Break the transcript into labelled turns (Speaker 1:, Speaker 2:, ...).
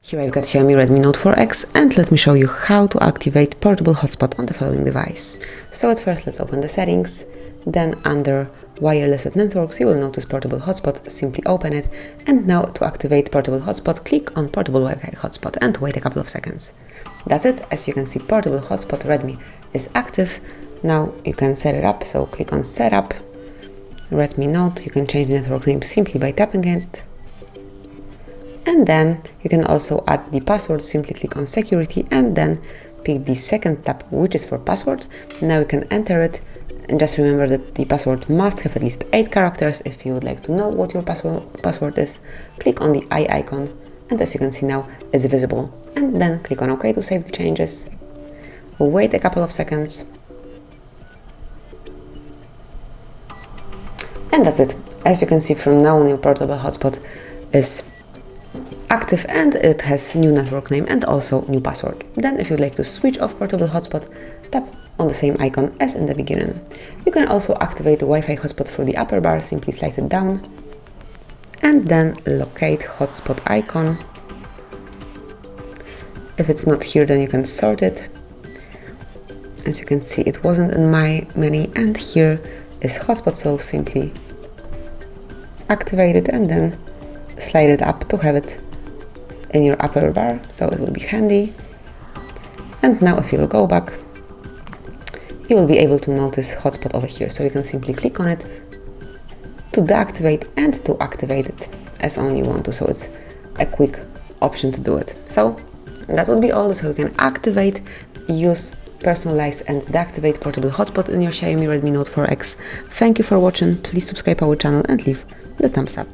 Speaker 1: Here I've got Xiaomi Redmi Note 4X, and let me show you how to activate portable hotspot on the following device. So at first let's open the settings, then under wireless networks you will notice portable hotspot, simply open it, and now to activate portable hotspot click on portable Wi-Fi hotspot and wait a couple of seconds. That's it. As you can see, portable hotspot Redmi is active. Now you can set it up, so click on setup, Redmi Note. You can change the network name simply by tapping it. And then you can also add the password, simply click on security and then pick the second tab, which is for password. Now you can enter it, and just remember that the password must have at least 8 characters. If you would like to know what your password is, click on the eye icon, and as you can see now it's visible, and then click on OK to save the changes. Wait a couple of seconds. And that's it. As you can see, from now on your portable hotspot is active and it has new network name and also new password. Then if you'd like to switch off portable hotspot, tap on the same icon as in the beginning. You can also activate the Wi-Fi hotspot through the upper bar, simply slide it down and then locate hotspot icon. If it's not here, then you can sort it. As you can see, it wasn't in my menu, and here is hotspot, so simply activate it and then slide it up to have it in your upper bar, so it will be handy. And now if you will go back, you will be able to notice hotspot over here, so you can simply click on it to deactivate and to activate it as only you want to, so it's a quick option to do it. So that would be all. So you can activate, use, personalize and deactivate portable hotspot in your Xiaomi Redmi Note 4X. Thank you for watching, please subscribe our channel and leave the thumbs up.